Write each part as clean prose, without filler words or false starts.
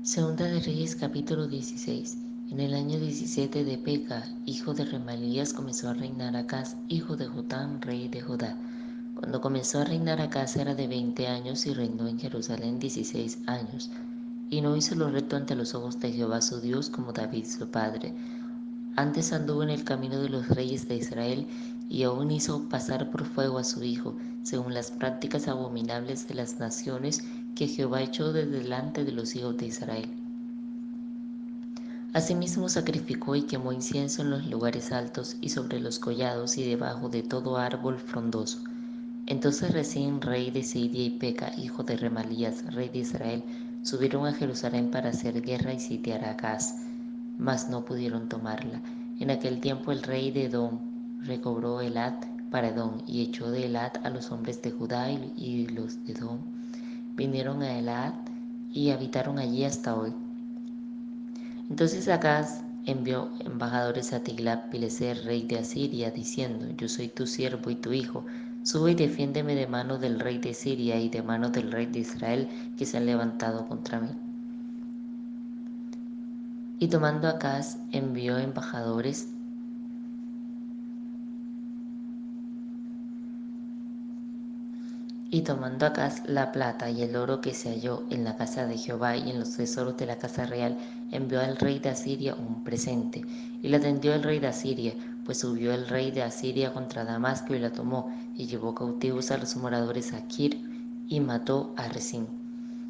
Segunda de Reyes capítulo 16. En el año 17 de Peca, hijo de Remalías, comenzó a reinar Acaz, hijo de Jotam, rey de Judá. Cuando comenzó a reinar Acaz era de 20 años y reinó en Jerusalén 16 años. Y no hizo lo recto ante los ojos de Jehová su Dios como David su padre. Antes anduvo en el camino de los reyes de Israel y aún hizo pasar por fuego a su hijo, según las prácticas abominables de las naciones que Jehová echó de delante de los hijos de Israel. Asimismo sacrificó y quemó incienso en los lugares altos y sobre los collados y debajo de todo árbol frondoso. Entonces Resín, rey de Siria, y Peca, hijo de Remalías, rey de Israel, subieron a Jerusalén para hacer guerra y sitiar a Acaz, mas no pudieron tomarla. En aquel tiempo el rey de Edom recobró Elat para Edom y echó de Elat a los hombres de Judá, y los de Edom vinieron a Elat y habitaron allí hasta hoy. Entonces Acaz envió embajadores a Tiglat-Pileser, rey de Asiria, diciendo: Yo soy tu siervo y tu hijo, sube y defiéndeme de mano del rey de Siria y de mano del rey de Israel, que se han levantado contra mí. Y tomando Acaz envió embajadores Y tomando Acaz la plata y el oro que se halló en la casa de Jehová y en los tesoros de la casa real, envió al rey de Asiria un presente. Y la atendió el rey de Asiria, pues subió el rey de Asiria contra Damasco y la tomó, y llevó cautivos a los moradores a Kir, y mató a Resín.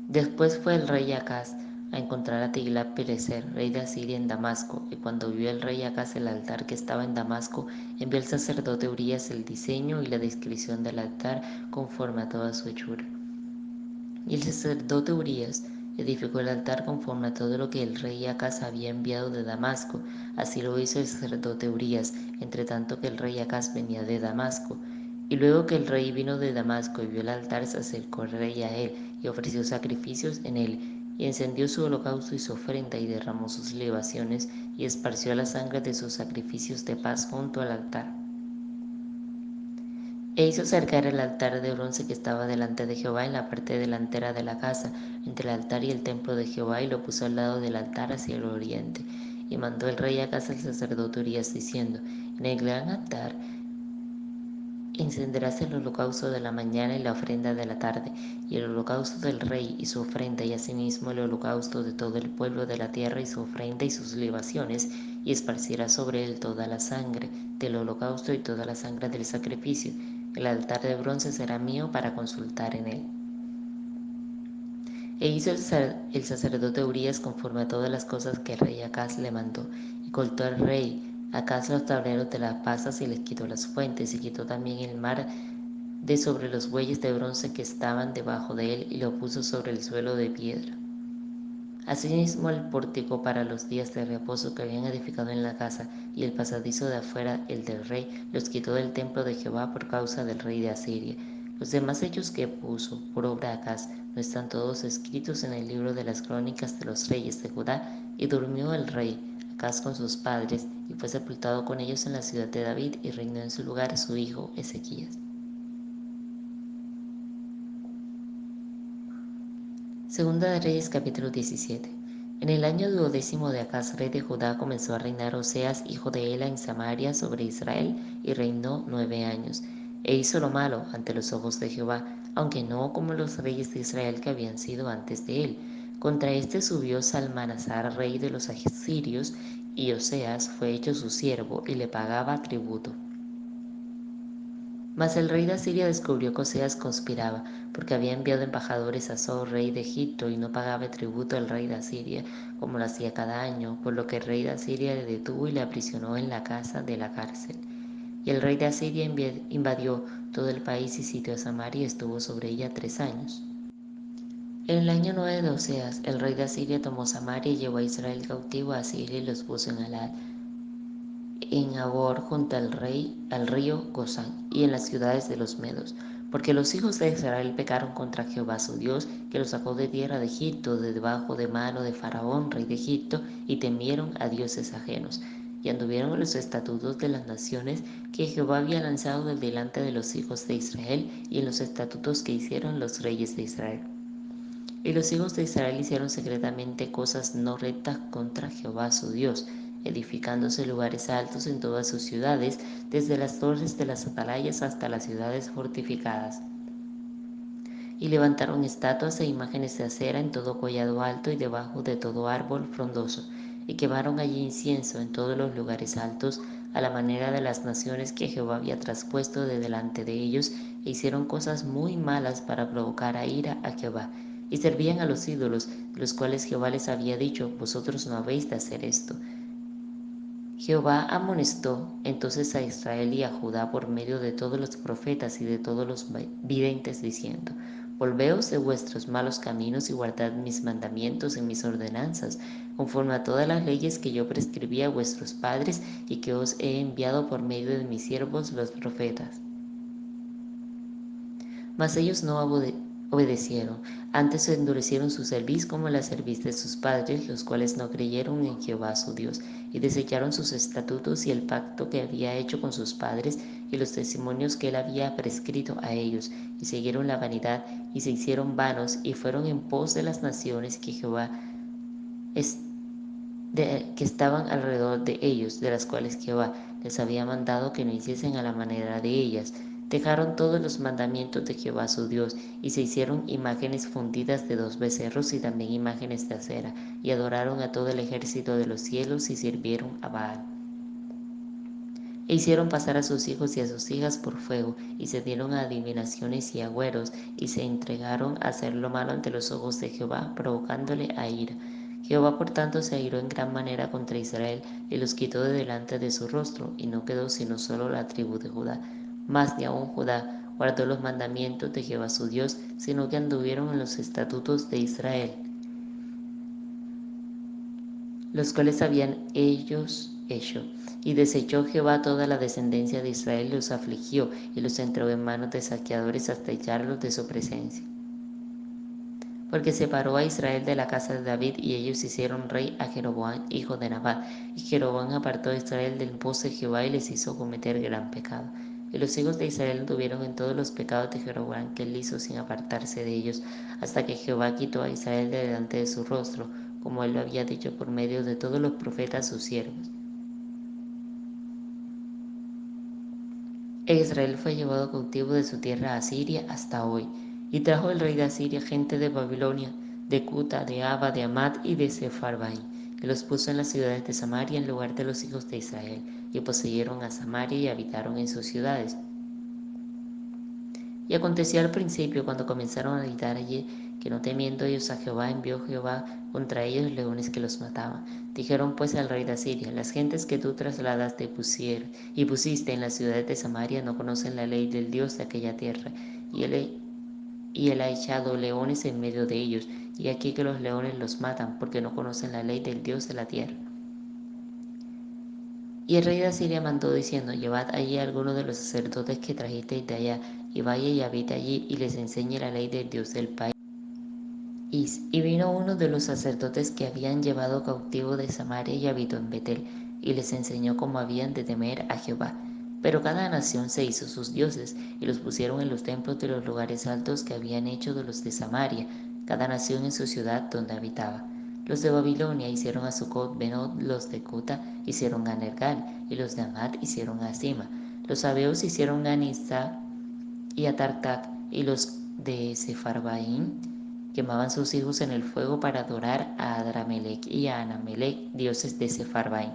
Después fue el rey Acaz a encontrar a Tiglat-Pileser, rey de Asiria, en Damasco, y cuando vio el rey Acaz el altar que estaba en Damasco, envió al sacerdote Urías el diseño y la descripción del altar conforme a toda su hechura. Y el sacerdote Urías edificó el altar conforme a todo lo que el rey Acaz había enviado de Damasco. Así lo hizo el sacerdote Urías, entre tanto que el rey Acaz venía de Damasco. Y luego que el rey vino de Damasco y vio el altar, se acercó el rey a él y ofreció sacrificios en él, y encendió su holocausto y su ofrenda, y derramó sus libaciones, y esparció la sangre de sus sacrificios de paz junto al altar. E hizo cercar el altar de bronce que estaba delante de Jehová en la parte delantera de la casa, entre el altar y el templo de Jehová, y lo puso al lado del altar hacia el oriente. Y mandó el rey Acaz al sacerdote Urías, diciendo: En el gran altar encenderás el holocausto de la mañana y la ofrenda de la tarde, y el holocausto del rey y su ofrenda, y asimismo el holocausto de todo el pueblo de la tierra y su ofrenda y sus libaciones, y esparcirás sobre él toda la sangre del holocausto y toda la sangre del sacrificio. El altar de bronce será mío para consultar en él. E hizo el sacerdote Urías conforme a todas las cosas que el rey Acaz le mandó, y cortó el rey Acaz los tableros de las pasas y les quitó las fuentes, y quitó también el mar de sobre los bueyes de bronce que estaban debajo de él, y lo puso sobre el suelo de piedra. Asimismo el pórtico para los días de reposo que habían edificado en la casa, y el pasadizo de afuera, el del rey, los quitó del templo de Jehová por causa del rey de Asiria. Los demás hechos que puso por obra Acaz no están todos escritos en el libro de las crónicas de los reyes de Judá. Y durmió el rey Acaz con sus padres, y fue sepultado con ellos en la ciudad de David, y reinó en su lugar su hijo Ezequías. Segunda de Reyes capítulo 17. En el año 12º de Acaz, rey de Judá, comenzó a reinar Oseas, hijo de Ela, en Samaria sobre Israel, y reinó 9 años. E hizo lo malo ante los ojos de Jehová, aunque no como los reyes de Israel que habían sido antes de él. Contra este subió Salmanasar, rey de los asirios, y Oseas fue hecho su siervo, y le pagaba tributo. Mas el rey de Asiria descubrió que Oseas conspiraba, porque había enviado embajadores a So, rey de Egipto, y no pagaba tributo al rey de Asiria, como lo hacía cada año, por lo que el rey de Asiria le detuvo y le aprisionó en la casa de la cárcel. Y el rey de Asiria invadió todo el país y sitió a Samaria, y estuvo sobre ella 3 años. En el año 9 de Oseas, el rey de Asiria tomó Samaria y llevó a Israel cautivo a Asiria, y los puso en Halad, en Abor, junto al río Gozán, y en las ciudades de los medos, porque los hijos de Israel pecaron contra Jehová su Dios, que los sacó de tierra de Egipto, de debajo de mano de Faraón, rey de Egipto, y temieron a dioses ajenos, y anduvieron en los estatutos de las naciones que Jehová había lanzado de delante de los hijos de Israel, y en los estatutos que hicieron los reyes de Israel. Y los hijos de Israel hicieron secretamente cosas no rectas contra Jehová su Dios, edificándose lugares altos en todas sus ciudades, desde las torres de las atalayas hasta las ciudades fortificadas. Y levantaron estatuas e imágenes de acera en todo collado alto y debajo de todo árbol frondoso, y quemaron allí incienso en todos los lugares altos, a la manera de las naciones que Jehová había traspuesto de delante de ellos, e hicieron cosas muy malas para provocar a ira a Jehová, y servían a los ídolos, de los cuales Jehová les había dicho: vosotros no habéis de hacer esto. Jehová amonestó entonces a Israel y a Judá por medio de todos los profetas y de todos los videntes, diciendo: volveos de vuestros malos caminos y guardad mis mandamientos y mis ordenanzas, conforme a todas las leyes que yo prescribí a vuestros padres y que os he enviado por medio de mis siervos los profetas. Mas ellos no obedecieron, antes endurecieron su cerviz como la cerviz de sus padres, los cuales no creyeron en Jehová su Dios, y desecharon sus estatutos y el pacto que había hecho con sus padres, y los testimonios que él había prescrito a ellos, y siguieron la vanidad, y se hicieron vanos, y fueron en pos de las naciones que que estaban alrededor de ellos, de las cuales Jehová les había mandado que no hiciesen a la manera de ellas. Dejaron todos los mandamientos de Jehová su Dios, y se hicieron imágenes fundidas de 2 becerros y también imágenes de acera, y adoraron a todo el ejército de los cielos y sirvieron a Baal. E hicieron pasar a sus hijos y a sus hijas por fuego, y se dieron a adivinaciones y agüeros, y se entregaron a hacer lo malo ante los ojos de Jehová, provocándole a ira. Jehová por tanto se airó en gran manera contra Israel, y los quitó de delante de su rostro, y no quedó sino solo la tribu de Judá. Mas ni aun Judá guardó los mandamientos de Jehová su Dios, sino que anduvieron en los estatutos de Israel, los cuales habían ellos hecho. Y desechó Jehová toda la descendencia de Israel, y los afligió, y los entregó en manos de saqueadores hasta echarlos de su presencia. Porque separó a Israel de la casa de David, y ellos hicieron rey a Jeroboam, hijo de Nabat. Y Jeroboam apartó a Israel del pos de Jehová, y les hizo cometer gran pecado. Y los hijos de Israel anduvieron en todos los pecados de Jeroboam que él hizo, sin apartarse de ellos, hasta que Jehová quitó a Israel de delante de su rostro, como él lo había dicho por medio de todos los profetas sus siervos. E Israel fue llevado cautivo de su tierra a Asiria hasta hoy. Y trajo el rey de Asiria gente de Babilonia, de Cuta, de Aba, de Amat y de Sepharvaim, y los puso en las ciudades de Samaria en lugar de los hijos de Israel, y poseyeron a Samaria y habitaron en sus ciudades. Y aconteció al principio, cuando comenzaron a habitar allí, que no temiendo ellos a Jehová, envió Jehová contra ellos leones que los mataban. Dijeron pues al rey de Asiria: las gentes que tú trasladaste y pusiste en las ciudades de Samaria no conocen la ley del Dios de aquella tierra, y él ha echado leones en medio de ellos, y aquí que los leones los matan, porque no conocen la ley del Dios de la tierra. Y el rey de Asiria mandó diciendo: llevad allí a alguno de los sacerdotes que trajisteis de allá, y vaya y habite allí, y les enseñe la ley del Dios del país. Y vino uno de los sacerdotes que habían llevado cautivo de Samaria y habitó en Betel, y les enseñó cómo habían de temer a Jehová. Pero cada nación se hizo sus dioses, y los pusieron en los templos de los lugares altos que habían hecho de los de Samaria, cada nación en su ciudad donde habitaba. Los de Babilonia hicieron a Sucot Benot, los de Cuta hicieron a Nergal, y los de Amat hicieron a Sima. Los sabeos hicieron a Nisa y a Tartac, y los de Sepharvaim quemaban sus hijos en el fuego para adorar a Adramelech y a Anamelech, dioses de Sepharvaim.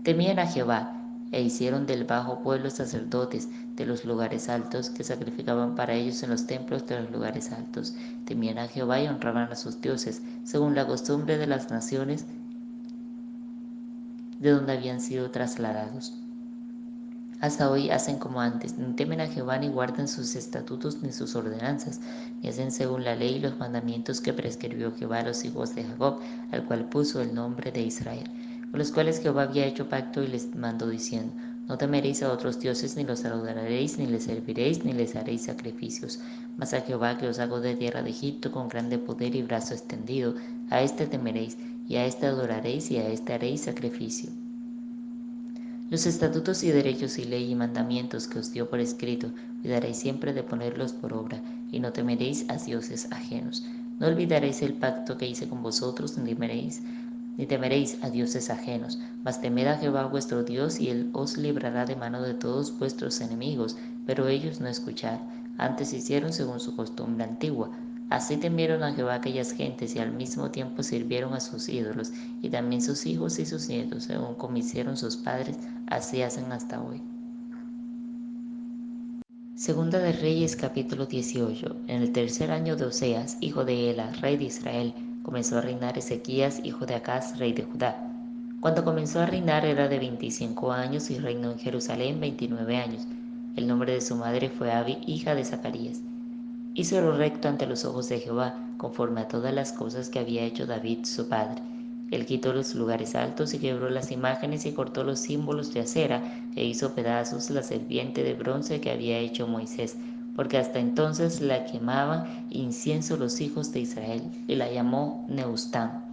Temían a Jehová, e hicieron del bajo pueblo sacerdotes de los lugares altos, que sacrificaban para ellos en los templos de los lugares altos. Temían a Jehová y honraban a sus dioses, según la costumbre de las naciones de donde habían sido trasladados. Hasta hoy hacen como antes, ni temen a Jehová, ni guardan sus estatutos ni sus ordenanzas, ni hacen según la ley y los mandamientos que prescribió Jehová a los hijos de Jacob, al cual puso el nombre de Israel, con los cuales Jehová había hecho pacto y les mandó diciendo: no temeréis a otros dioses, ni los adoraréis, ni les serviréis, ni les haréis sacrificios, mas a Jehová, que os sacó de tierra de Egipto con grande poder y brazo extendido, a éste temeréis, y a éste adoraréis, y a éste haréis sacrificio. Los estatutos y derechos y ley y mandamientos que os dio por escrito, cuidaréis siempre de ponerlos por obra, y no temeréis a dioses ajenos. No olvidaréis el pacto que hice con vosotros, ni temeréis a dioses ajenos, mas temed a Jehová vuestro Dios, y él os librará de mano de todos vuestros enemigos. Pero ellos no escucharon, antes hicieron según su costumbre antigua. Así temieron a Jehová aquellas gentes, y al mismo tiempo sirvieron a sus ídolos, y también sus hijos y sus nietos, según como hicieron sus padres, así hacen hasta hoy. Segunda de Reyes capítulo 18. En el tercer año de Oseas, hijo de Ela, rey de Israel, comenzó a reinar Ezequías, hijo de Acaz, rey de Judá. Cuando comenzó a reinar era de 25 años y reinó en Jerusalén 29 años. El nombre de su madre fue Abi, hija de Zacarías. Hizo lo recto ante los ojos de Jehová, conforme a todas las cosas que había hecho David su padre. Él quitó los lugares altos y quebró las imágenes y cortó los símbolos de acera e hizo pedazos la serpiente de bronce que había hecho Moisés, porque hasta entonces la quemaban incienso los hijos de Israel, y la llamó Neustán.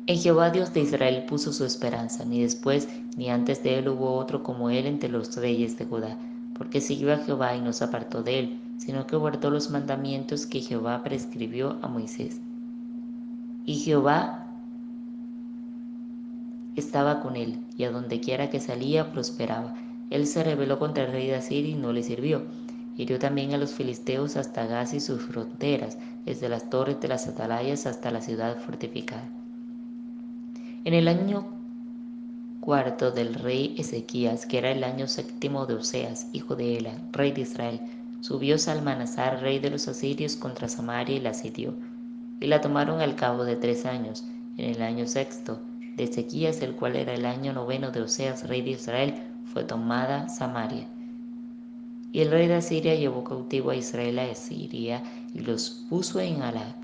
En Jehová Dios de Israel puso su esperanza, ni después ni antes de él hubo otro como él entre los reyes de Judá, porque siguió a Jehová y no se apartó de él, sino que guardó los mandamientos que Jehová prescribió a Moisés. Y Jehová estaba con él, y a donde quiera que salía prosperaba. Él se rebeló contra el rey de Asiria y no le sirvió. Hirió también a los filisteos hasta Gaza y sus fronteras, desde las torres de las atalayas hasta la ciudad fortificada. En el año cuarto del rey Ezequías, que era el año séptimo de Oseas, hijo de Ela, rey de Israel, subió Salmanasar, rey de los asirios, contra Samaria y la sitió. Y la tomaron al cabo de 3 años, en el año sexto de Ezequías, el cual era el año noveno de Oseas, rey de Israel, fue tomada Samaria. Y el rey de Asiria llevó cautivo a Israel a Asiria y los puso en Alat,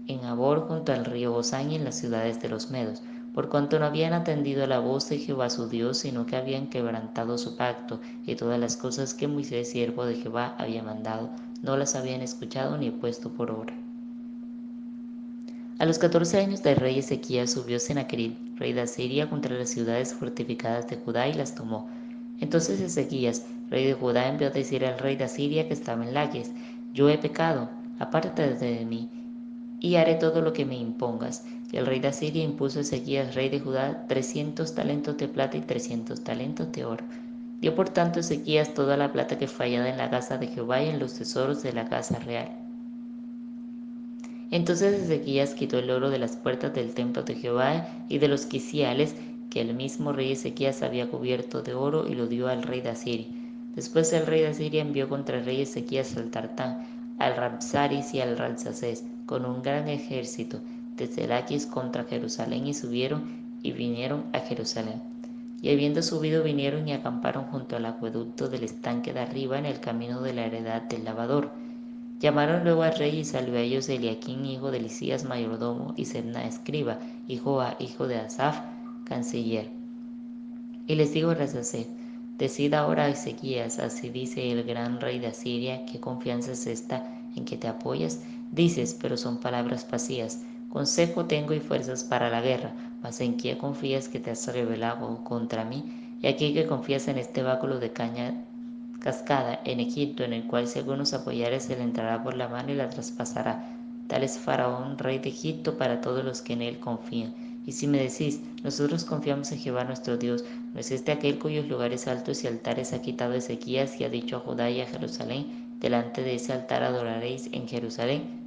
en Abor junto al río Gozán y en las ciudades de los medos, por cuanto no habían atendido a la voz de Jehová su Dios, sino que habían quebrantado su pacto, y todas las cosas que Moisés siervo de Jehová había mandado, no las habían escuchado ni puesto por obra. A los 14 años del rey Ezequías subió Sennacherib, rey de Asiria, contra las ciudades fortificadas de Judá y las tomó. Entonces Ezequías, rey de Judá, envió a decir al rey de Asiria que estaba en Laquis: Yo he pecado, apártate de mí, y haré todo lo que me impongas. Y el rey de Asiria impuso a Ezequías, rey de Judá, 300 talentos de plata y 300 talentos de oro. Dio por tanto Ezequías toda la plata que fue hallada en la casa de Jehová y en los tesoros de la casa real. Entonces Ezequías quitó el oro de las puertas del templo de Jehová y de los quiciales que el mismo rey Ezequías había cubierto de oro, y lo dio al rey de Asiria. Después el rey de Asiria envió contra el rey Ezequías al Tartán, al Rabsaris y al Rabsacés con un gran ejército desde Laquis contra Jerusalén, y subieron y vinieron a Jerusalén. Y habiendo subido vinieron y acamparon junto al acueducto del estanque de arriba, en el camino de la heredad del lavador. Llamaron luego al rey, y salió a ellos Eliaquín, hijo de Hilcías, mayordomo, y Sebna, escriba, y Joa, hijo de Asaph, canciller. Y les dijo Rabsacés: Decid ahora a Ezequías: así dice el gran rey de Asiria, ¿qué confianza es esta en que te apoyas? Dices, pero son palabras vacías. Consejo tengo y fuerzas para la guerra, mas ¿en qué confías que te has rebelado contra mí? Y aquí que confías en este báculo de caña cascada en Egipto, en el cual si alguno se apoyare se le entrará por la mano y la traspasará. Tal es Faraón, rey de Egipto, para todos los que en él confían. Y si me decís: nosotros confiamos en Jehová nuestro Dios, ¿no es este aquel cuyos lugares altos y altares ha quitado Ezequías, y ha dicho a Judá y a Jerusalén: delante de ese altar adoraréis en Jerusalén?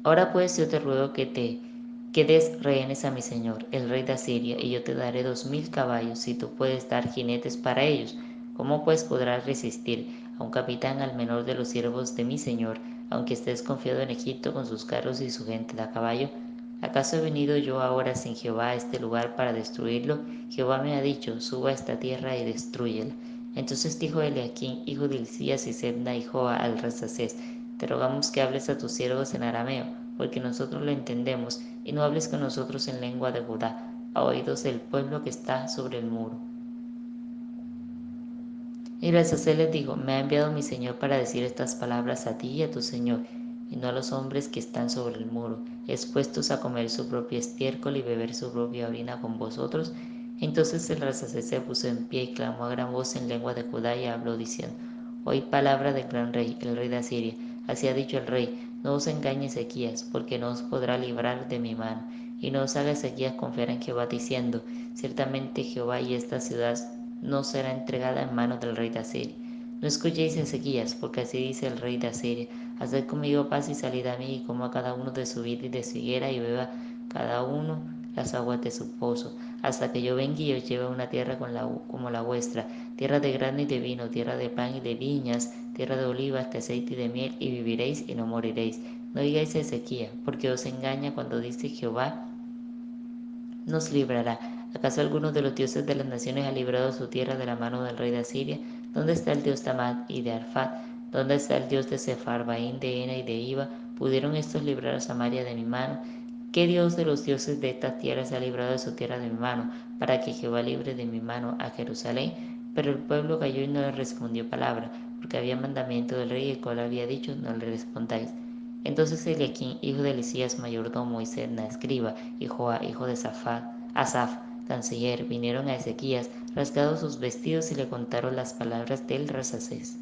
Ahora pues yo te ruego que des rehenes a mi señor, el rey de Asiria, y yo te daré 2000 caballos, si tú puedes dar jinetes para ellos. ¿Cómo pues podrás resistir a un capitán, al menor de los siervos de mi señor, aunque estés confiado en Egipto con sus carros y su gente de a caballo? ¿Acaso he venido yo ahora sin Jehová a este lugar para destruirlo? Jehová me ha dicho: suba a esta tierra y destrúyela. Entonces dijo Eliaquín, hijo de Hilcías, y Sebna y Joa al Rabsacés: Te rogamos que hables a tus siervos en arameo, porque nosotros lo entendemos, y no hables con nosotros en lengua de Judá, a oídos del pueblo que está sobre el muro. Y Rabsacés les dijo: Me ha enviado mi señor para decir estas palabras a ti y a tu señor, y no a los hombres que están sobre el muro, expuestos a comer su propio estiércol y beber su propia orina con vosotros. Entonces el Rabsacés se puso en pie y clamó a gran voz en lengua de Judá, y habló diciendo: Oí palabra del gran rey, el rey de Asiria. Así ha dicho el rey, no os engañe Ezequías, porque no os podrá librar de mi mano. Y no os haga Ezequías confiar en Jehová diciendo, ciertamente Jehová y esta ciudad no será entregada en manos del rey de Asiria. No escuchéis Ezequías, porque así dice el rey de Asiria, haced conmigo paz y salid a mí, y coma cada uno de su vid y de su higuera, y beba cada uno las aguas de su pozo, hasta que yo venga y os lleve a una tierra como la vuestra, tierra de grano y de vino, tierra de pan y de viñas, tierra de olivas, de aceite y de miel, y viviréis y no moriréis. No digáis a Ezequías, porque os engaña cuando dice Jehová nos librará. ¿Acaso alguno de los dioses de las naciones ha librado su tierra de la mano del rey de Asiria? ¿Dónde está el dios Tamad y de Arfad? ¿Dónde está el dios de Sefarbaín, de Ena y de Iva? ¿Pudieron estos librar a Samaria de mi mano? ¿Qué dios de los dioses de estas tierras ha librado de su tierra de mi mano, para que Jehová libre de mi mano a Jerusalén? Pero el pueblo calló y no le respondió palabra, porque había mandamiento del rey, el cual había dicho, no le respondáis. Entonces Eliaquín, hijo de Elisías, mayordomo, y Sedna, escriba, y Joa, hijo de Asaf, canciller, vinieron a Ezequías, rasgados sus vestidos, y le contaron las palabras del Rasacés.